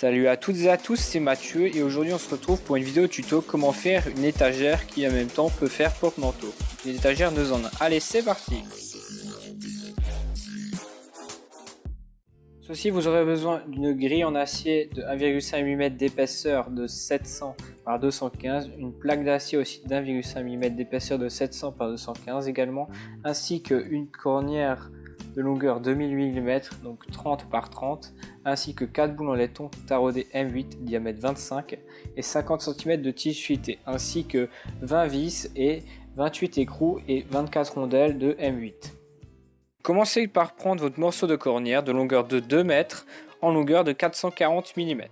Salut à toutes et à tous, c'est Mathieu et aujourd'hui on se retrouve pour une vidéo tuto comment faire une étagère qui en même temps peut faire porte-manteau. Une étagère 2 en 1. Allez, c'est parti. Ceci, vous aurez besoin d'une grille en acier de 1,5 mm d'épaisseur de 700 par 215, une plaque d'acier aussi de 1,5 mm d'épaisseur de 700 par 215 également, ainsi qu'une cornière de longueur 2000 mm, donc 30 par 30, ainsi que 4 boules en laiton taraudées M8 diamètre 25 et 50 cm de tige filetée, ainsi que 20 vis et 28 écrous et 24 rondelles de M8. Commencez par prendre votre morceau de cornière de longueur de 2 mètres en longueur de 440 mm.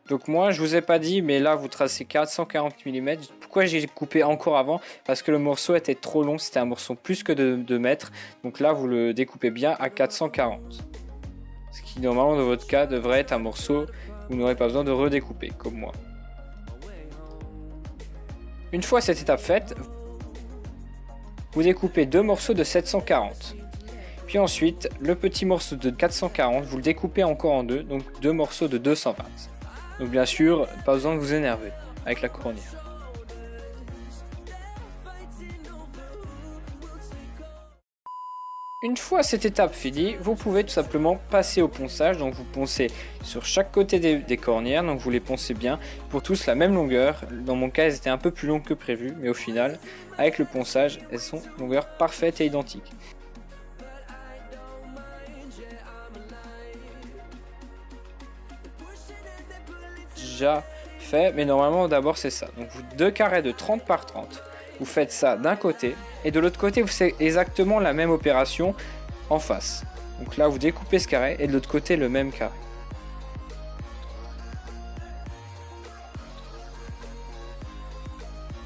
Donc moi je vous ai pas dit, mais là vous tracez 440 mm. Pourquoi j'ai coupé encore avant? Parce que le morceau était trop long, c'était un morceau plus que de 2 mètres. Donc là vous le découpez bien à 440. Ce qui normalement dans votre cas devrait être un morceau, vous n'aurez pas besoin de redécouper comme moi. Une fois cette étape faite, vous découpez 2 morceaux de 740. Puis ensuite, le petit morceau de 440, vous le découpez encore en deux, donc 2 morceaux de 220. Donc bien sûr, pas besoin de vous énerver avec la cornière. Une fois cette étape finie, vous pouvez tout simplement passer au ponçage. Donc vous poncez sur chaque côté des cornières, donc vous les poncez bien pour tous la même longueur. Dans mon cas, elles étaient un peu plus longues que prévu, mais au final, avec le ponçage, elles sont longueur parfaite et identique. Déjà fait, mais normalement d'abord c'est ça. Donc vous 2 carrés de 30 par 30. Vous faites ça d'un côté et de l'autre côté vous faites exactement la même opération en face. Donc là vous découpez ce carré et de l'autre côté le même carré.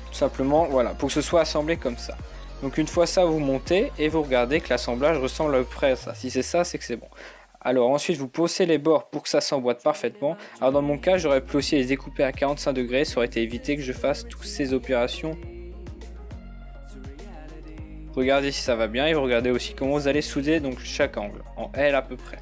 Tout simplement voilà, pour que ce soit assemblé comme ça. Donc une fois ça vous montez et vous regardez que l'assemblage ressemble à peu près à ça. Si c'est ça, c'est que c'est bon. Alors ensuite vous posez les bords pour que ça s'emboîte parfaitement. Alors dans mon cas j'aurais pu aussi les découper à 45 degrés, ça aurait été évité que je fasse toutes ces opérations. Regardez si ça va bien et vous regardez aussi comment vous allez souder donc chaque angle en L à peu près.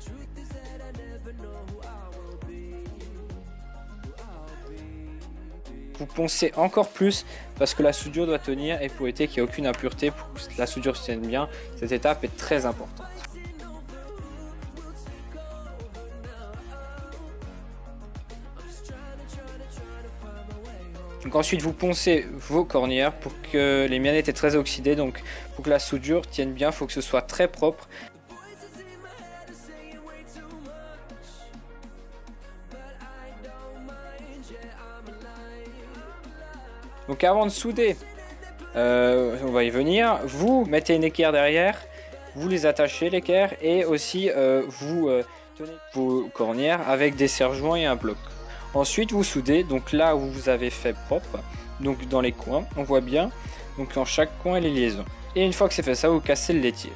Vous poncez encore plus parce que la soudure doit tenir et pour éviter qu'il n'y ait aucune impureté, pour que la soudure tienne bien, cette étape est très importante. Donc ensuite vous poncez vos cornières pour que les miennes étaient très oxydées, donc pour que la soudure tienne bien, il faut que ce soit très propre. Donc avant de souder, on va y venir, vous mettez une équerre derrière, vous les attachez l'équerre et aussi vous tenez vos cornières avec des serre-joints et un bloc. Ensuite vous soudez, donc là où vous avez fait propre, donc dans les coins, on voit bien, donc dans chaque coin les liaisons. Et une fois que c'est fait ça, vous cassez le laitier.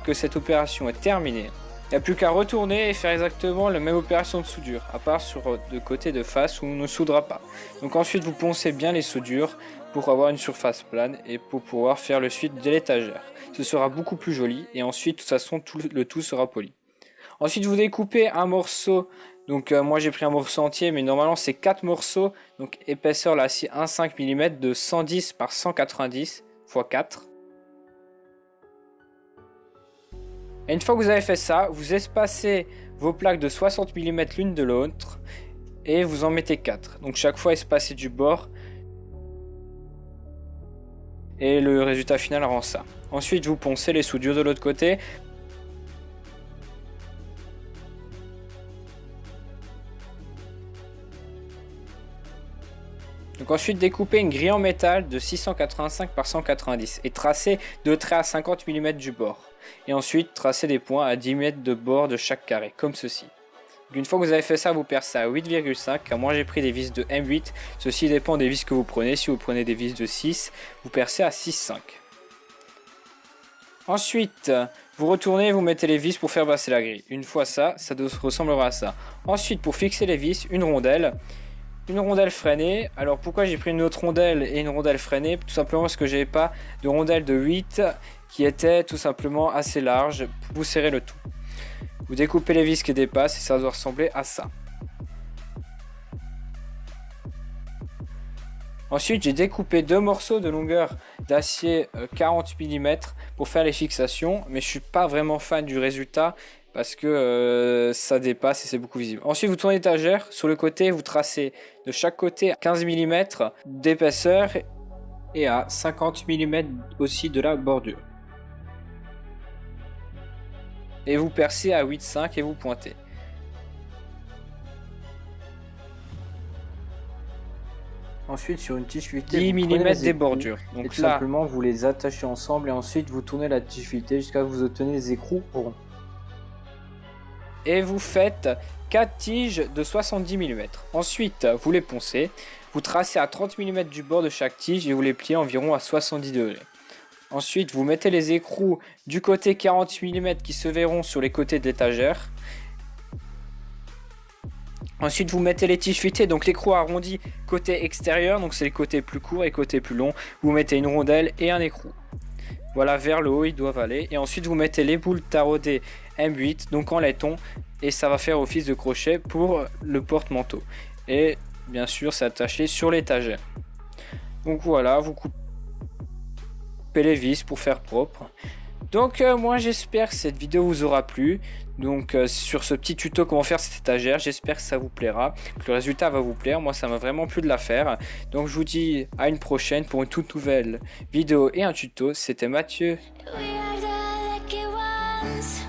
Que cette opération est terminée, il n'y a plus qu'à retourner et faire exactement la même opération de soudure, à part sur le côté de face où on ne soudera pas. Donc ensuite vous poncez bien les soudures pour avoir une surface plane et pour pouvoir faire le suite de l'étagère. Ce sera beaucoup plus joli et ensuite de toute façon le tout sera poli. Ensuite vous découpez un morceau, donc moi j'ai pris un morceau entier mais normalement c'est 4 morceaux, donc épaisseur l'acier 1,5 mm de 110 par 190 x 4. Et une fois que vous avez fait ça, vous espacez vos plaques de 60 mm l'une de l'autre et vous en mettez 4. Donc chaque fois espacé du bord. Et le résultat final rend ça. Ensuite vous poncez les soudures de l'autre côté. Donc ensuite découpez une grille en métal de 685 par 190 et tracez 2 traits à 50 mm du bord. Et ensuite tracez des points à 10 mm de bord de chaque carré, comme ceci. Donc une fois que vous avez fait ça, vous percez à 8,5, car moi j'ai pris des vis de M8, ceci dépend des vis que vous prenez, si vous prenez des vis de 6, vous percez à 6,5. Ensuite, vous retournez et vous mettez les vis pour faire passer la grille. Une fois ça ressemblera à ça. Ensuite, pour fixer les vis, une rondelle freinée. Alors pourquoi j'ai pris une autre rondelle et une rondelle freinée? Tout simplement parce que j'avais pas de rondelle de 8 qui était tout simplement assez large pour vous serrer le tout. Vous découpez les vis qui dépassent et ça doit ressembler à ça. Ensuite, j'ai découpé 2 morceaux de longueur d'acier 40 mm pour faire les fixations, mais je suis pas vraiment fan du résultat parce que ça dépasse et c'est beaucoup visible. Ensuite, vous tournez l'étagère, sur le côté, vous tracez de chaque côté 15 mm d'épaisseur et à 50 mm aussi de la bordure. Et vous percez à 8,5 et vous pointez. Ensuite, sur une tige filetée, 10 mm des bordures. Donc tout simplement, vous les attachez ensemble et ensuite vous tournez la tige filetée jusqu'à ce que vous obtenez les écrous ronds. Et vous faites 4 tiges de 70 mm. Ensuite, vous les poncez. Vous tracez à 30 mm du bord de chaque tige et vous les pliez environ à 70 degrés. Ensuite, vous mettez les écrous du côté 40 mm qui se verront sur les côtés de l'étagère. Ensuite, vous mettez les tiges filetées, donc l'écrou arrondi côté extérieur, donc c'est les côtés plus courts et côté plus long. Vous mettez une rondelle et un écrou. Voilà, vers le haut, ils doivent aller. Et ensuite, vous mettez les boules taraudées M8, donc en laiton, et ça va faire office de crochet pour le porte-manteau. Et bien sûr, c'est attaché sur l'étagère. Donc voilà, vous coupez les vis pour faire propre. Donc moi j'espère que cette vidéo vous aura plu. Donc sur ce petit tuto comment faire cette étagère, j'espère que ça vous plaira, que le résultat va vous plaire. Moi ça m'a vraiment plu de la faire. Donc je vous dis à une prochaine pour une toute nouvelle vidéo et un tuto. C'était Mathieu. We are the lucky ones.